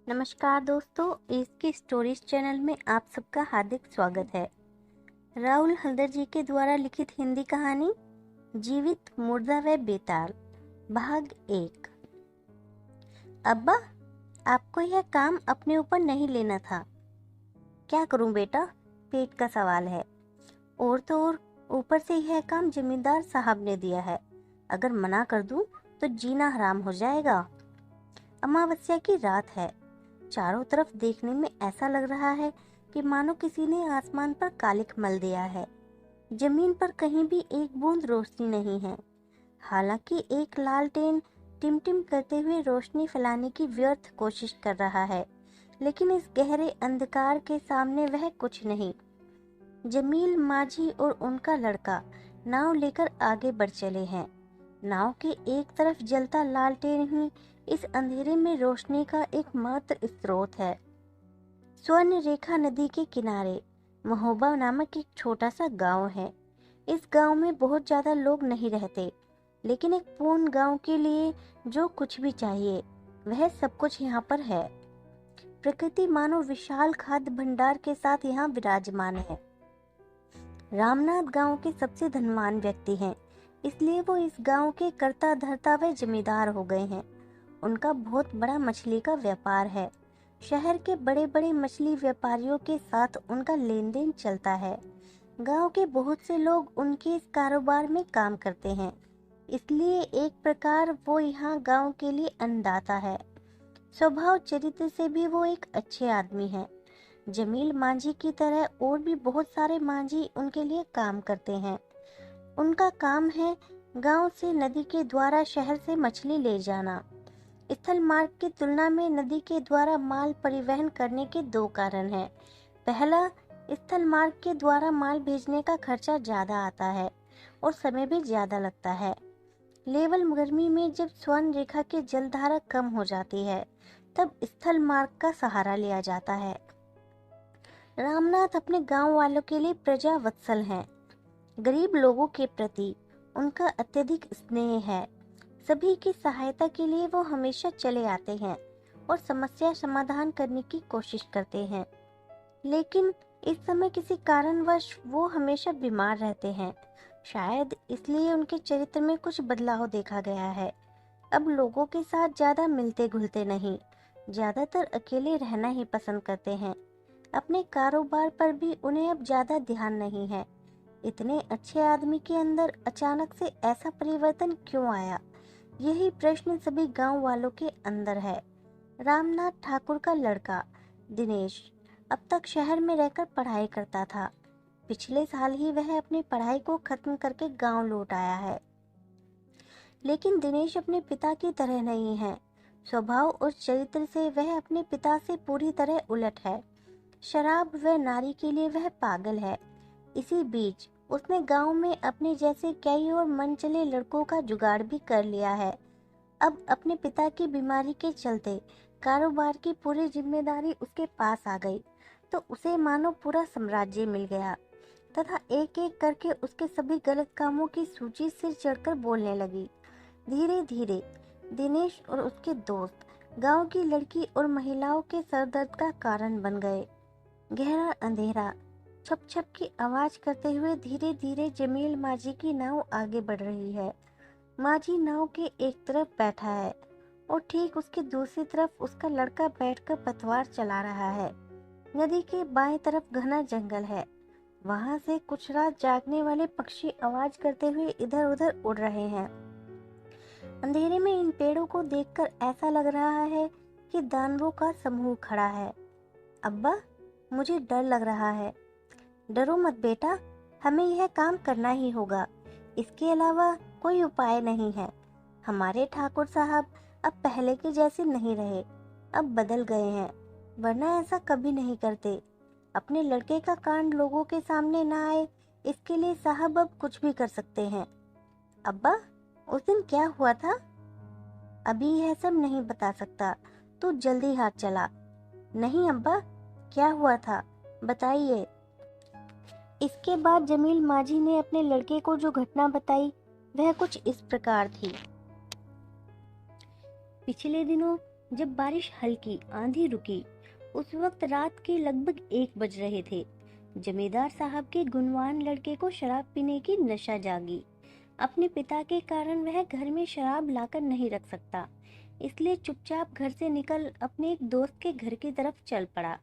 नमस्कार दोस्तों, इसकी स्टोरीज चैनल में आप सबका हार्दिक स्वागत है। राहुल हल्दर जी के द्वारा लिखित हिंदी कहानी जीवित मुर्दा व बेताल भाग 1। अब्बा, आपको यह काम अपने ऊपर नहीं लेना था। क्या करूं बेटा, पेट का सवाल है। और तो और ऊपर से यह काम जमींदार साहब ने दिया है। अगर मना कर दूं तो जीना हराम हो जाएगा। अमावस्या की रात है। चारों तरफ देखने में ऐसा लग रहा है कि मानो किसी ने आसमान पर कालिख मल दिया है। जमीन पर कहीं भी एक बूंद रोशनी नहीं है। हालांकि एक लालटेन टिमटिम करते हुए रोशनी फैलाने की व्यर्थ कोशिश कर रहा है, लेकिन इस गहरे अंधकार के सामने वह कुछ नहीं। जमील माझी और उनका लड़का नाव लेकर आगे बढ़ चले हैं। नाव के एक तरफ जलता लालटेन ही इस अंधेरे में रोशनी का एकमात्र स्रोत है। स्वर्ण रेखा नदी के किनारे महोबा नामक एक छोटा सा गांव है। इस गांव में बहुत ज्यादा लोग नहीं रहते, लेकिन एक पूर्ण गांव के लिए जो कुछ भी चाहिए वह सब कुछ यहाँ पर है। प्रकृति मानो विशाल खाद्य भंडार के साथ यहाँ विराजमान है। रामनाथ गांव के सबसे धनवान व्यक्ति हैं, इसलिए वो इस गांव के कर्ता धर्ता व जमींदार हो गए हैं। उनका बहुत बड़ा मछली का व्यापार है। शहर के बड़े बड़े मछली व्यापारियों के साथ उनका लेन देन चलता है। गांव के बहुत से लोग उनके इस कारोबार में काम करते हैं, इसलिए एक प्रकार वो यहाँ गांव के लिए अन्नदाता है। स्वभाव चरित्र से भी वो एक अच्छे आदमी हैं। जमील मांझी की तरह और भी बहुत सारे मांझी उनके लिए काम करते हैं। उनका काम है गांव से नदी के द्वारा शहर से मछली ले जाना। स्थल मार्ग की तुलना में नदी के द्वारा माल परिवहन करने के दो कारण हैं। पहला, स्थल मार्ग के द्वारा माल भेजने का खर्चा ज्यादा आता है और समय भी ज्यादा लगता है। लेवल गर्मी में जब स्वर्ण रेखा की जलधारा कम हो जाती है, तब स्थल मार्ग का सहारा लिया जाता है। रामनाथ अपने गांव वालों के लिए प्रजा वत्सल हैं। गरीब लोगों के प्रति उनका अत्यधिक स्नेह है। सभी की सहायता के लिए वो हमेशा चले आते हैं और समस्या समाधान करने की कोशिश करते हैं। लेकिन इस समय किसी कारणवश वो हमेशा बीमार रहते हैं। शायद इसलिए उनके चरित्र में कुछ बदलाव देखा गया है। अब लोगों के साथ ज्यादा मिलते घुलते नहीं, ज्यादातर अकेले रहना ही पसंद करते हैं। अपने कारोबार पर भी उन्हें अब ज्यादा ध्यान नहीं है। इतने अच्छे आदमी के अंदर अचानक से ऐसा परिवर्तन क्यों आया, यही प्रश्न सभी गांव वालों के अंदर है। रामनाथ ठाकुर का लड़का दिनेश अब तक शहर में रहकर पढ़ाई करता था। पिछले साल ही वह अपनी पढ़ाई को खत्म करके गांव लौट आया है। लेकिन दिनेश अपने पिता की तरह नहीं है। स्वभाव और चरित्र से वह अपने पिता से पूरी तरह उलट है। शराब व नारी के लिए वह पागल है। इसी बीच उसने गांव में अपने जैसे कई और मनचले लड़कों का जुगाड़ भी कर लिया है। अब अपने पिता की बीमारी के चलते कारोबार की पूरी जिम्मेदारी उसके पास आ गई, तो उसे मानो पूरा साम्राज्य मिल गया तथा एक एक करके उसके सभी गलत कामों की सूची सिर चढ़कर बोलने लगी। धीरे धीरे दिनेश और उसके दोस्त गांव की लड़की और महिलाओं के सरदर्द का कारण बन गए। गहरा अंधेरा छप छप की आवाज करते हुए धीरे धीरे जमील माझी की नाव आगे बढ़ रही है। माझी नाव के एक तरफ बैठा है और ठीक उसकी दूसरी तरफ उसका लड़का बैठकर पतवार चला रहा है। नदी के बाएं तरफ घना जंगल है। वहां से कुछ रात जागने वाले पक्षी आवाज करते हुए इधर उधर उड़ रहे हैं। अंधेरे में इन पेड़ों को देखकर ऐसा लग रहा है कि दानवों का समूह खड़ा है। अब्बा, मुझे डर लग रहा है। डरो मत बेटा, हमें यह काम करना ही होगा। इसके अलावा कोई उपाय नहीं है। हमारे ठाकुर साहब अब पहले के जैसे नहीं रहे, अब बदल गए हैं, वरना ऐसा कभी नहीं करते। अपने लड़के का कांड लोगों के सामने ना आए, इसके लिए साहब अब कुछ भी कर सकते हैं। अब्बा, उस दिन क्या हुआ था? अभी यह सब नहीं बता सकता, तू जल्दी हाथ चला। नहीं अब्बा, क्या हुआ था, बताइए। इसके बाद जमील माझी ने अपने लड़के को जो घटना बताई वह कुछ इस प्रकार थी। पिछले दिनों जब बारिश हल्की आंधी रुकी, उस वक्त रात के लगभग 1 बज रहे थे। जमींदार साहब के गुणवान लड़के को शराब पीने की नशा जागी। अपने पिता के कारण वह घर में शराब लाकर नहीं रख सकता, इसलिए चुपचाप घर से निकल अपने एक दोस्त के घर की तरफ चल पड़ा।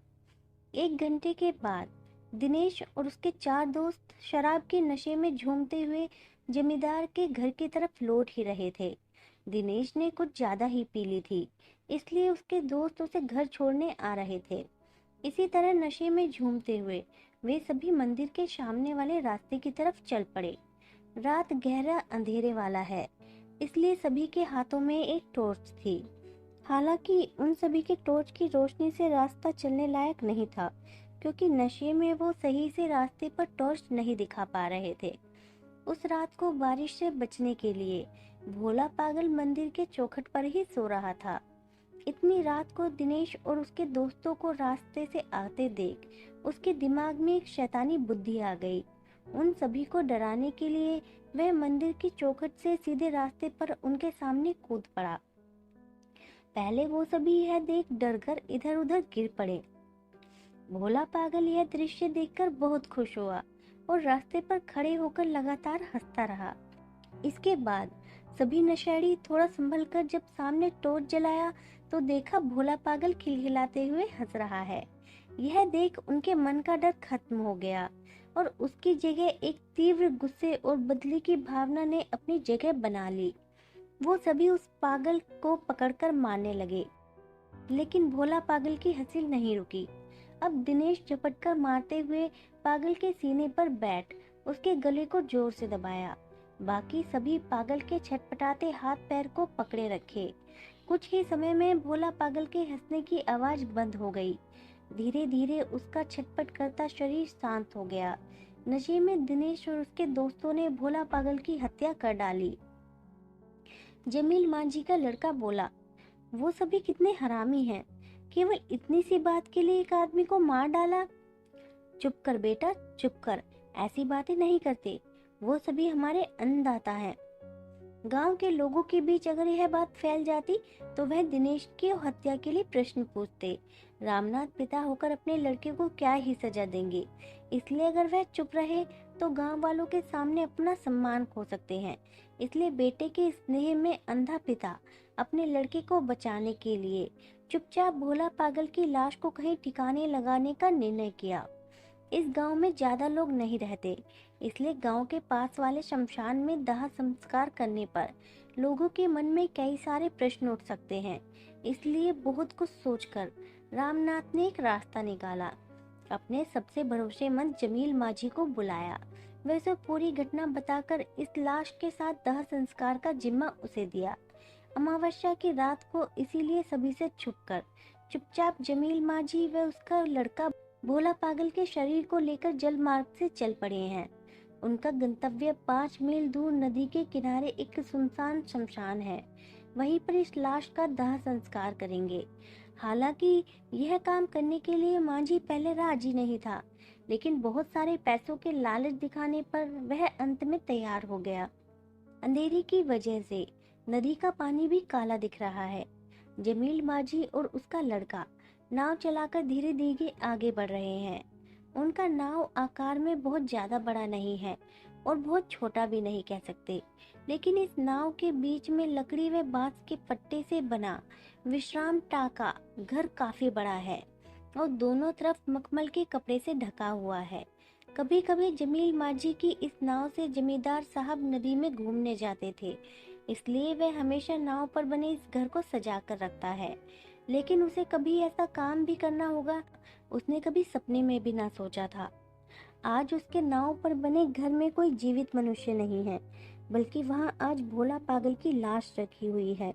1 घंटे के बाद दिनेश और उसके 4 दोस्त शराब के नशे में झूमते हुए जमींदार के घर की तरफ लौट ही रहे थे। दिनेश ने कुछ ज्यादा ही पी ली थी, इसलिए उसके दोस्त उसे घर छोड़ने आ रहे थे। इसी तरह नशे में झूमते हुए वे सभी मंदिर के सामने वाले रास्ते की तरफ चल पड़े। रात गहरा अंधेरे वाला है, इसलिए सभी के हाथों में एक टॉर्च थी। हालांकि उन सभी के टॉर्च की रोशनी से रास्ता चलने लायक नहीं था, क्योंकि नशे में वो सही से रास्ते पर टॉर्च नहीं दिखा पा रहे थे। उस रात को बारिश से बचने के लिए भोला पागल मंदिर के चौखट पर ही सो रहा था। इतनी रात को दिनेश और उसके दोस्तों को रास्ते से आते देख उसके दिमाग में एक शैतानी बुद्धि आ गई। उन सभी को डराने के लिए वह मंदिर की चौखट से सीधे रास्ते पर उनके सामने कूद पड़ा। पहले वो सभी यह देख डरकर इधर उधर गिर पड़े। भोला पागल यह दृश्य देखकर बहुत खुश हुआ और रास्ते पर खड़े होकर लगातार हंसता रहा। इसके बाद सभी नशेड़ी थोड़ा संभल कर जब सामने टॉर्च जलाया तो देखा भोला पागल खिलखिलाते हुए हंस रहा है। यह देख उनके मन का डर खत्म हो गया और उसकी जगह एक तीव्र गुस्से और बदले की भावना ने अपनी जगह बना ली। वो सभी उस पागल को पकड़कर मारने लगे, लेकिन भोला पागल की हंसी नहीं रुकी। अब दिनेश झपटकर मारते हुए पागल के सीने पर बैठ उसके गले को जोर से दबाया। बाकी सभी पागल के छटपटाते हाथ पैर को पकड़े रखे। कुछ ही समय में भोला पागल के हंसने की आवाज बंद हो गई। धीरे धीरे उसका छटपट करता शरीर शांत हो गया। नशे में दिनेश और उसके दोस्तों ने भोला पागल की हत्या कर डाली। जमील मांझी का लड़का बोला, वो सभी कितने हरामी हैं, केवल इतनी सी बात के लिए एक आदमी को मार डाला। चुप कर बेटा, चुप कर, ऐसी बातें नहीं करते, वो सभी हमारे अन्नदाता हैं। गांव के लोगों के बीच अगर यह बात फैल जाती तो वह दिनेश की हत्या के लिए प्रश्न पूछते। रामनाथ पिता होकर अपने लड़के को क्या ही सजा देंगे, इसलिए अगर वह चुप रहे तो गांव वालों के सामने अपना सम्मान खो सकते हैं। इसलिए बेटे के स्नेह में अंधा पिता अपने लड़के को बचाने के लिए चुपचाप भोला पागल की लाश को कहीं ठिकाने लगाने का निर्णय किया। इस गांव में ज्यादा लोग नहीं रहते, इसलिए गांव के पास वाले शमशान में दाह संस्कार करने पर लोगों के मन में कई सारे प्रश्न उठ सकते हैं। इसलिए बहुत कुछ सोचकर रामनाथ ने एक रास्ता निकाला। अपने सबसे भरोसेमंद जमील मांझी को बुलाया। वह उसे पूरी घटना बताकर इस लाश के साथ दाह संस्कार का जिम्मा उसे दिया। अमावस्या की रात को इसीलिए सभी से छुपकर चुपचाप जमील मांझी व उसका लड़का भोला पागल के शरीर को लेकर जल मार्ग से चल पड़े हैं। उनका गंतव्य 5 मील दूर नदी के किनारे एक सुनसान शमशान है। वहीं पर इस लाश का दाह संस्कार करेंगे। हालांकि यह काम करने के लिए मांझी पहले राजी नहीं था, लेकिन बहुत सारे पैसों के लालच दिखाने पर वह अंत में तैयार हो गया। अंधेरी की वजह से नदी का पानी भी काला दिख रहा है। जमील मांझी और उसका लड़का नाव चलाकर धीरे धीरे आगे बढ़ रहे हैं। उनका नाव आकार में बहुत ज्यादा बड़ा नहीं है और बहुत छोटा भी नहीं कह सकते, लेकिन इस नाव के बीच में लकड़ी व बांस के पट्टे से बना विश्राम टाका घर काफी बड़ा है और दोनों तरफ मखमल के कपड़े से ढका हुआ है। कभी कभी जमील मांझी की इस नाव से जमींदार साहब नदी में घूमने जाते थे, इसलिए वह हमेशा नाव पर बने इस घर को सजा कर रखता है। लेकिन उसे कभी ऐसा काम भी करना होगा, उसने कभी सपने में भी ना सोचा था। आज उसके नाव पर बने घर में कोई जीवित मनुष्य नहीं है, बल्कि वहाँ आज भोला पागल की लाश रखी हुई है।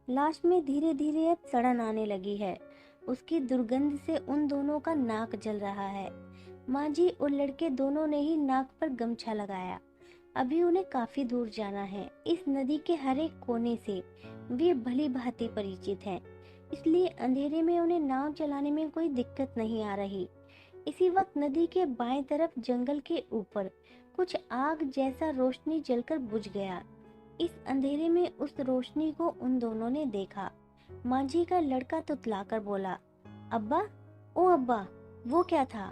लाश में धीरे धीरे अब सड़न आने लगी है। उसकी दुर्गंध से उन दोनों का नाक जल रहा है। मांझी और लड़के दोनों ने ही नाक पर गमछा लगाया। अभी उन्हें काफी दूर जाना है। इस नदी के हर एक कोने से वे भली भांति परिचित हैं, इसलिए अंधेरे में उन्हें नाव चलाने में कोई दिक्कत नहीं आ रही। इसी वक्त नदी के बाएं तरफ जंगल के ऊपर कुछ आग जैसा रोशनी जलकर बुझ गया। इस अंधेरे में उस रोशनी को उन दोनों ने देखा। मांझी का लड़का तुतलाकर बोला, अब्बा, ओ अब्बा, वो क्या था?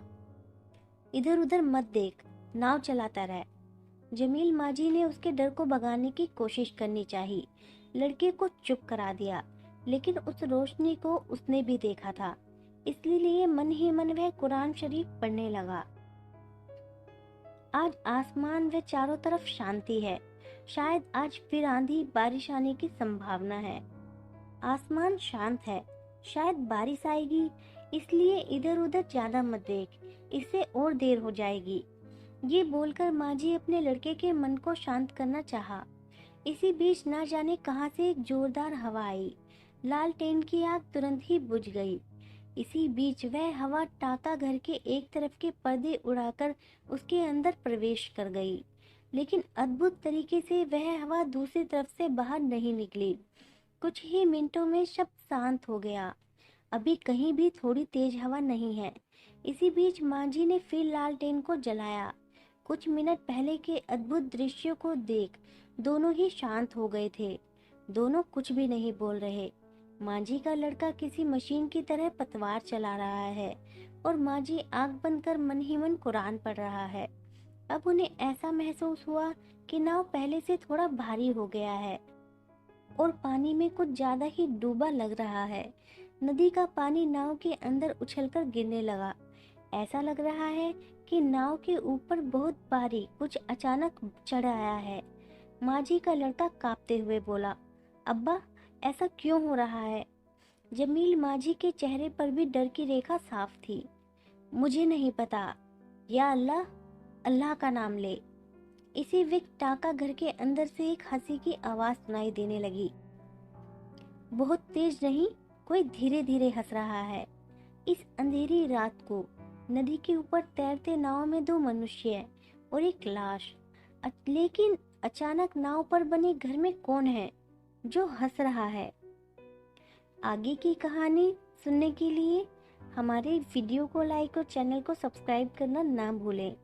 इधर उधर मत देख, नाव चलाता रह। जमील मांझी ने उसके डर को भगाने की कोशिश करनी चाही, लड़के को चुप करा दिया, लेकिन उस रोशनी को उसने भी देखा था, इसलिए मन ही मन वह कुरान शरीफ पढ़ने लगा। आज आसमान व चारों तरफ शांति है, शायद आज फिर आंधी बारिश आने की संभावना है। आसमान शांत है, शायद बारिश आएगी, इसलिए इधर उधर ज्यादा मत देख, इससे और देर हो जाएगी। ये बोलकर मांझी अपने लड़के के मन को शांत करना चाहा। इसी बीच ना जाने कहां से एक जोरदार हवा आई, लालटेन की आग तुरंत ही बुझ गई। इसी बीच वह हवा टाका घर के एक तरफ के पर्दे उड़ाकर उसके अंदर प्रवेश कर गई, लेकिन अद्भुत तरीके से वह हवा दूसरी तरफ से बाहर नहीं निकली। कुछ ही मिनटों में सब शांत हो गया, अभी कहीं भी थोड़ी तेज हवा नहीं है। इसी बीच मांझी ने फिर लालटेन को जलाया। कुछ मिनट पहले के अद्भुत दृश्यों को देख दोनों ही शांत हो गए थे, दोनों कुछ भी नहीं बोल रहे। मांझी का लड़का किसी मशीन की तरह पतवार चला रहा है और मांझी आंख बंद कर मन ही मन कुरान पढ़ रहा है। अब उन्हें ऐसा महसूस हुआ कि नाव पहले से थोड़ा भारी हो गया है और पानी में कुछ ज्यादा ही डूबा लग रहा है। नदी का पानी नाव के अंदर उछलकर गिरने लगा। ऐसा लग रहा है कि नाव के ऊपर बहुत भारी कुछ अचानक चढ़ आया है। मांझी का लड़का कांपते हुए बोला, अब्बा, ऐसा क्यों हो रहा है? जमील मांझी के चेहरे पर भी डर की रेखा साफ थी। मुझे नहीं पता, या अल्लाह, अल्लाह का नाम ले। इसी वक्त टाका घर के अंदर से एक हंसी की आवाज सुनाई देने लगी। बहुत तेज नहीं, कोई धीरे धीरे हंस रहा है। इस अंधेरी रात को नदी के ऊपर तैरते नाव में दो मनुष्य और एक लाश। लेकिन अचानक नाव पर बने घर में कौन है जो हंस रहा है? आगे की कहानी सुनने के लिए हमारे वीडियो को लाइक और चैनल को सब्सक्राइब करना ना भूलें।